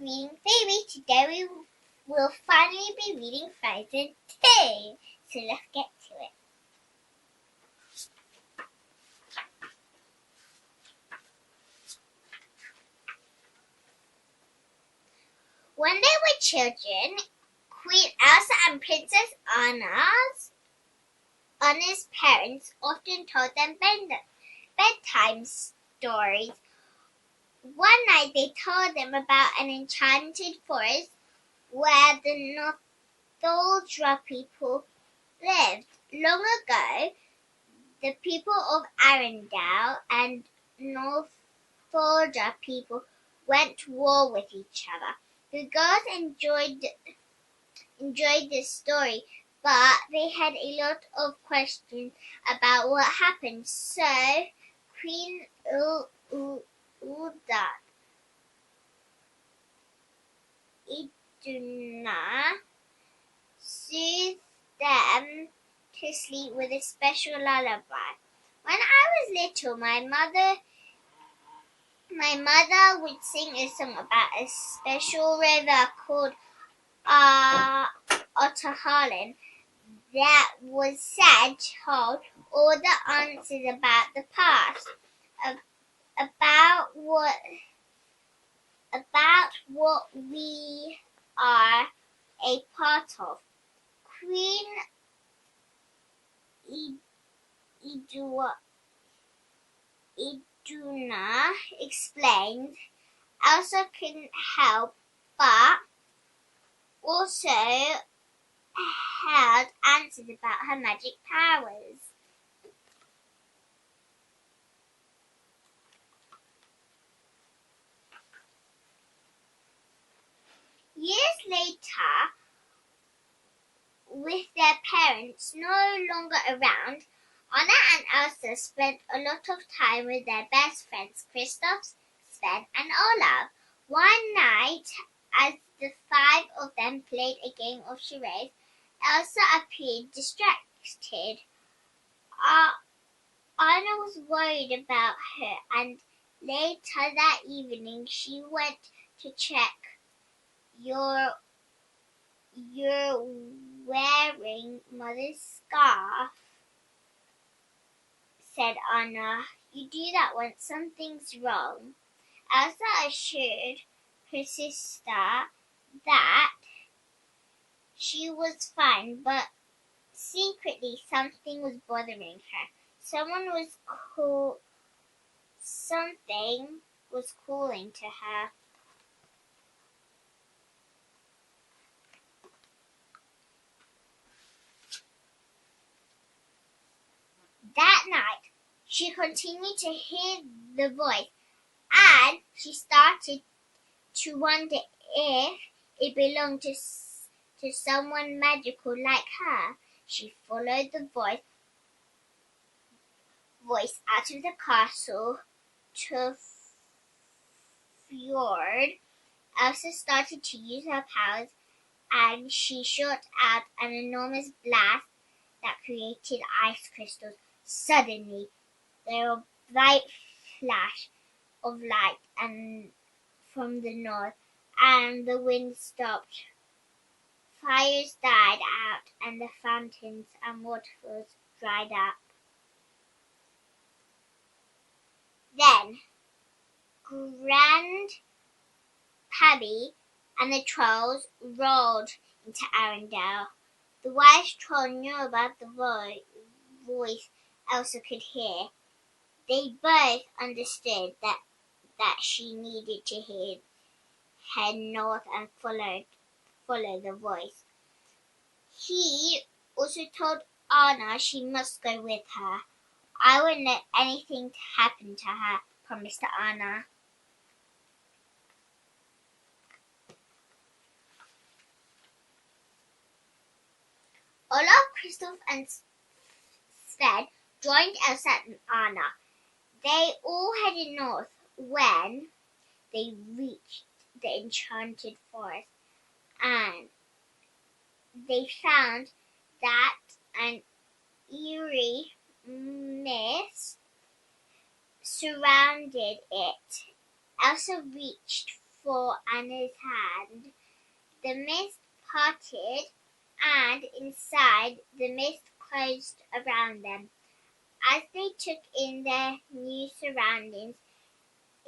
Reading Phoebe. Today we will finally be reading Frozen 2. So let's get to it. When they were children, Queen Elsa and Princess Anna's parents often told them bedtime stories. One night they told them about an enchanted forest where the Northuldra people lived. Long ago, the people of Arendelle and Northuldra people went to war with each other. The girls enjoyed this story, but they had a lot of questions about what happened. So Queen Ulda Iduna soothed them to sleep with a special lullaby. When I was little, my mother would sing a song about a special river called Otterharlin that was said to hold all the answers about the past, about what we are a part of. Queen Iduna explained Elsa couldn't help but also had answers about her magic powers. Years later, with their parents no longer around, Anna and Elsa spent a lot of time with their best friends Kristoff, Sven and Olaf. One night, as the five of them played a game of charades, Elsa appeared distracted. Anna was worried about her, and later that evening she went to check. You're wearing Mother's scarf, said Anna. You do that when something's wrong. Elsa assured her sister that she was fine, but secretly something was bothering her. Something was calling to her. That night, she continued to hear the voice, and she started to wonder if it belonged to someone magical like her. She followed the voice out of the castle to fjord. Elsa started to use her powers, and she shot out an enormous blast that created ice crystals. Suddenly, there was a bright flash of light from the north, and the wind stopped. Fires died out, and the fountains and waterfalls dried up. Then, Grandpappy and the trolls rolled into Arendelle. The wise troll knew about the voice Elsa could hear. They both understood that she needed to head north and follow the voice. He also told Anna she must go with her. I won't let anything happen to her, promised Anna. Olaf, Kristoff and Sven joined Elsa and Anna. They all headed north. When they reached the enchanted forest, and they found that an eerie mist surrounded it. Elsa reached for Anna's hand. The mist parted, and inside the mist closed around them. As they took in their new surroundings,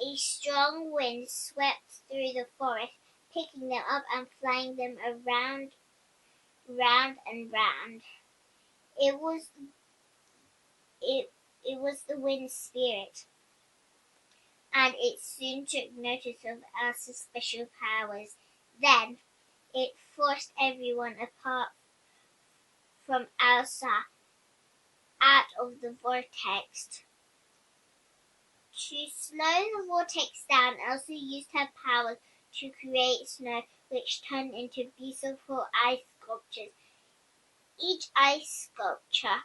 a strong wind swept through the forest, picking them up and flying them around, round and round. It was the wind spirit, and it soon took notice of Elsa's special powers. Then it forced everyone apart from Elsa out of the vortex. To slow the vortex down, Elsa used her powers to create snow, which turned into beautiful ice sculptures. Each ice sculpture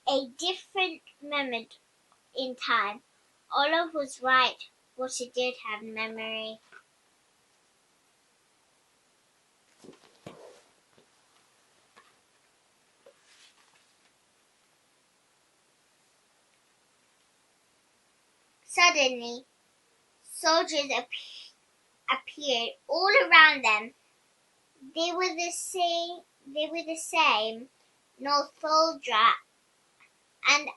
a different moment in time. Olaf was right. Water did have memory. Suddenly, soldiers appeared all around them. They were the same Northuldra and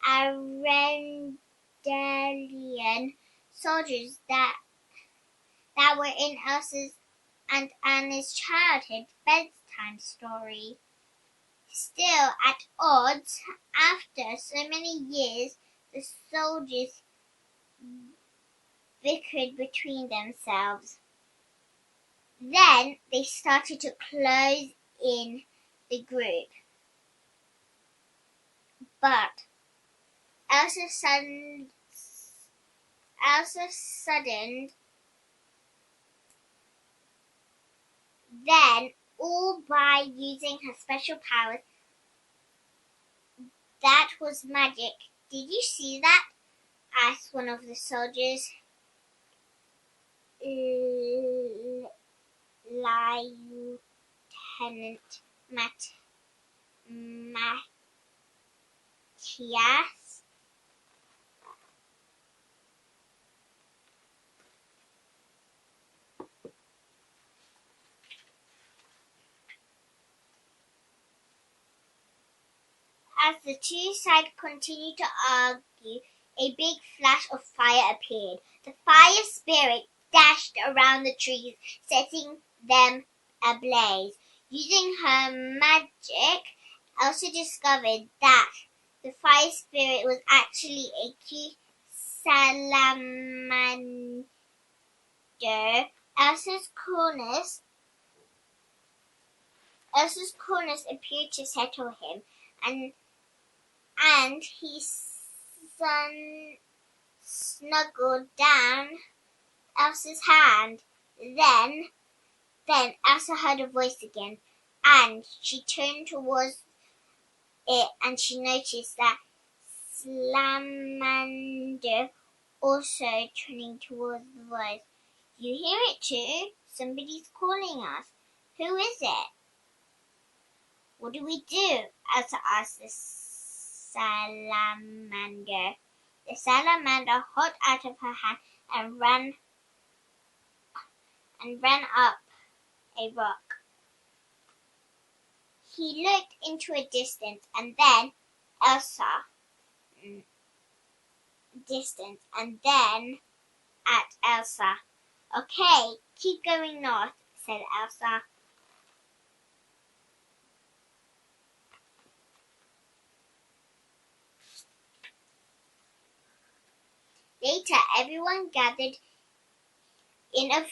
Arendelle soldiers that were in Elsa's and Anna's childhood bedtime story. Still at odds, after so many years, the soldiers bickered between themselves. Then they started to close in the group. But Elsa suddened, then all by using her special powers. That was magic. Did you see that? Asked one of the soldiers. Lieutenant Matthias. As the two sides continued to argue, a big flash of fire appeared. The fire spirit dashed around the trees, setting them ablaze. Using her magic, Elsa discovered that the fire spirit was actually a cute salamander. Elsa's coolness appeared to settle him, and he snuggled down Elsa's hand. Then Elsa heard a voice again, and she turned towards it, and she noticed that Salamander also turning towards the voice. You hear it too? Somebody's calling us. Who is it? What do we do? Elsa asked the salamander. The salamander hopped out of her hand and ran up a rock. He looked into a distance and then at Elsa. Okay, keep going north, said Elsa. Later, everyone gathered in a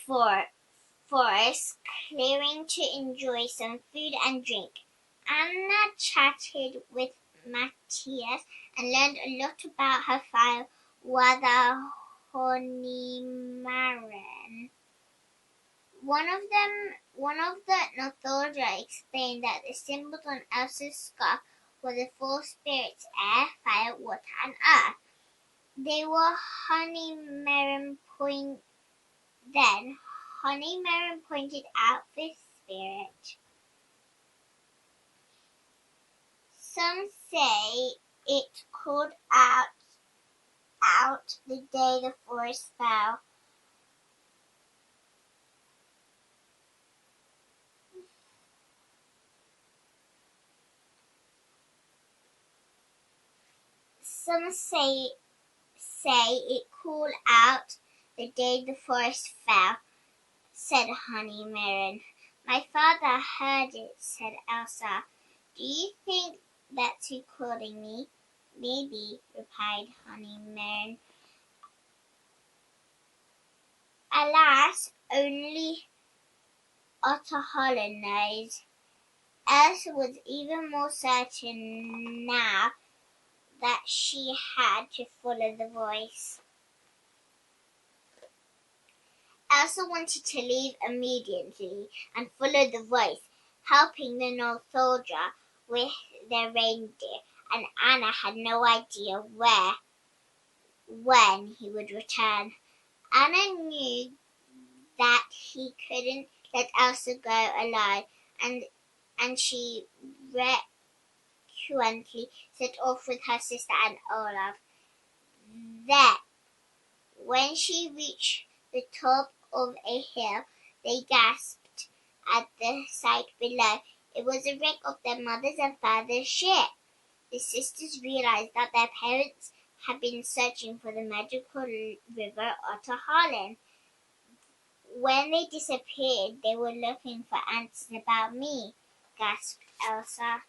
forest clearing to enjoy some food and drink. Anna chatted with Matthias and learned a lot about her father, Honeymaran. One of the Northuldra explained that the symbols on Elsa's scarf were the four spirits: air, fire, water, and earth. They were Honeymaran pointed out this spirit. Some say it called out out the day the forest fell. Some say it called out the day the forest fell, said Honey Maron. My father heard it, said Elsa. Do you think that's who calling me? Maybe, replied Honey Maron. Alas, only Otter Holland knows. Elsa was even more certain now that she had to follow the voice. Elsa wanted to leave immediately and follow the voice, helping the North Soldier with their reindeer, and Anna had no idea when he would return. Anna knew that he couldn't let Elsa go alone, and she reluctantly set off with her sister and Olaf. Then, when she reached the top of a hill, they gasped at the sight below. It was a wreck of their mother's and father's ship. The sisters realized that their parents had been searching for the magical river Otter Holland. When they disappeared, they were looking for answers about me, gasped Elsa.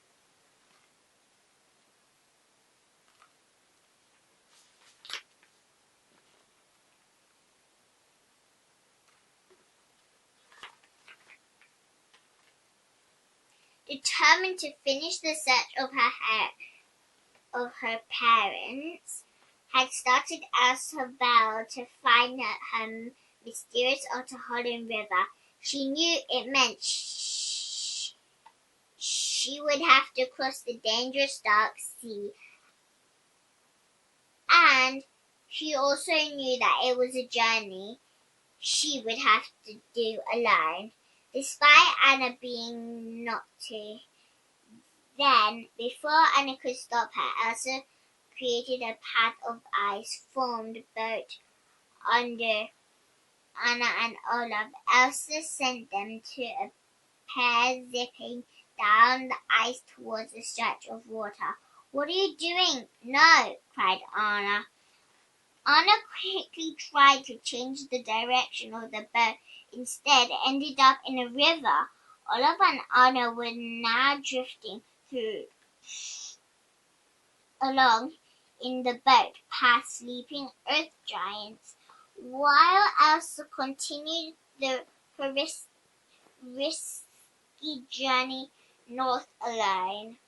Determined to finish the search of her parents, had started Elsa Bell to find her mysterious Otter Holland river. She knew it meant she would have to cross the dangerous dark sea, and she also knew that it was a journey she would have to do alone, despite Anna being not to. Then, before Anna could stop her, Elsa created a path of ice, formed boat under Anna and Olaf. Elsa sent them to a pair zipping down the ice towards a stretch of water. What are you doing? No, cried Anna. Anna quickly tried to change the direction of the boat. Instead, ended up in a river. Olaf and Anna were now drifting along in the boat past sleeping earth giants, while Elsa continued her risky journey north alone.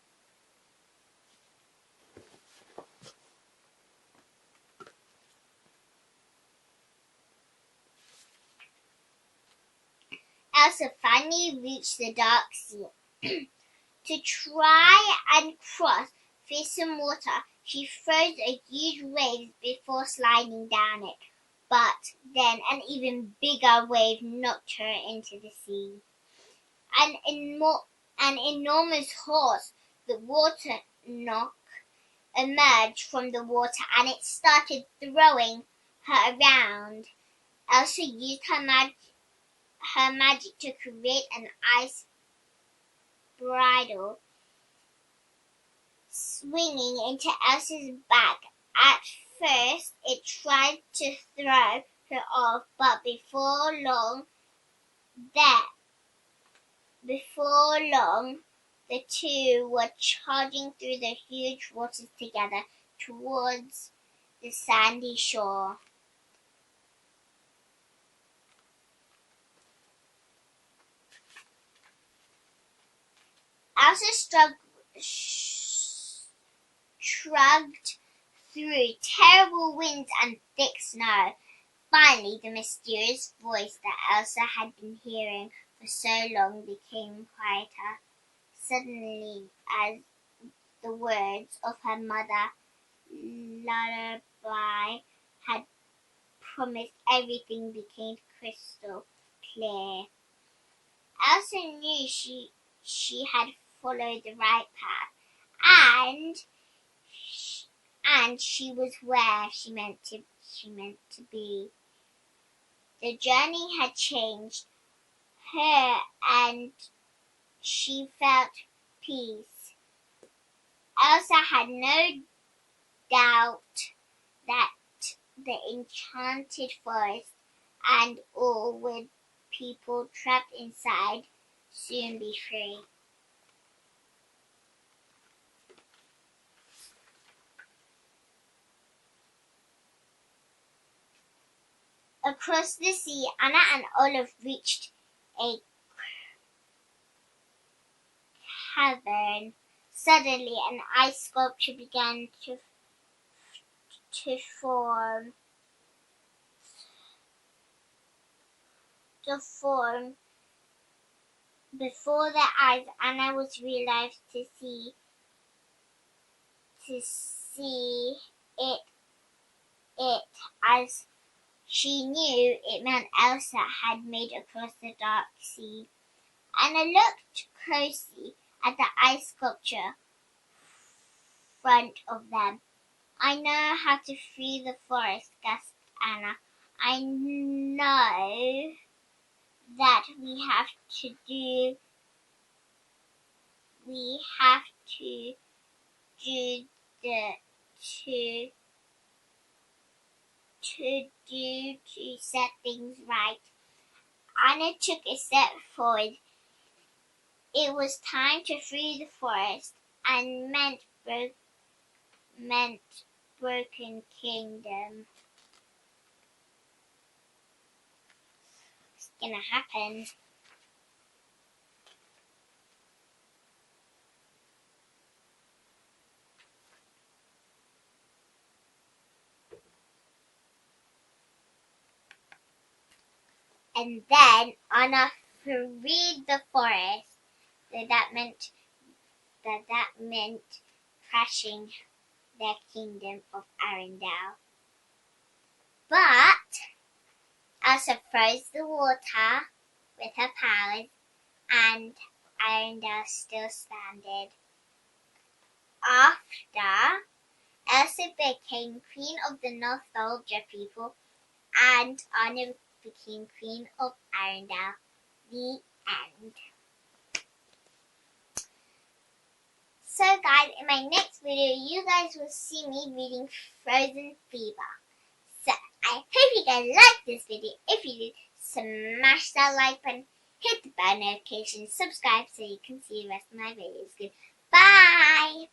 Elsa finally reached the dark sea. To try and cross fearsome water, she froze a huge wave before sliding down it. But then an even bigger wave knocked her into the sea. An enormous horse, the water knock, emerged from the water, and it started throwing her around. Elsa used her magic to create an ice bridle, swinging into Elsa's back. At first, it tried to throw her off, but before long, the two were charging through the huge waters together towards the sandy shore. Elsa shrugged through terrible winds and thick snow. Finally, the mysterious voice that Elsa had been hearing for so long became quieter. Suddenly, as the words of her mother lullaby had promised, everything became crystal clear. Elsa knew she had followed the right path, and she was where she meant to be. The journey had changed her, and she felt peace. Elsa had no doubt that the enchanted forest and all with people trapped inside soon be free. Across the sea, Anna and Olaf reached a cavern. Suddenly, an ice sculpture began to form. Before their eyes. Anna was relieved to see it as she knew it meant Elsa had made across the dark sea. Anna looked closely at the ice sculpture front of them. I know how to free the forest, gasped Anna. I know that we have to do the to set things right. Anna took a step forward. It was time to free the forest and meant broken kingdom. It's gonna happen. And then Anna freed the forest. That meant crashing their kingdom of Arendelle. But Elsa froze the water with her powers, and Arendelle still standed. After, Elsa became queen of the Northuldra people, and Anna became queen of Arendelle. The end. So guys, in my next video, you guys will see me reading Frozen Fever. So, I hope you guys liked this video. If you did, smash that like button, hit the bell notification, subscribe so you can see the rest of my videos. Goodbye!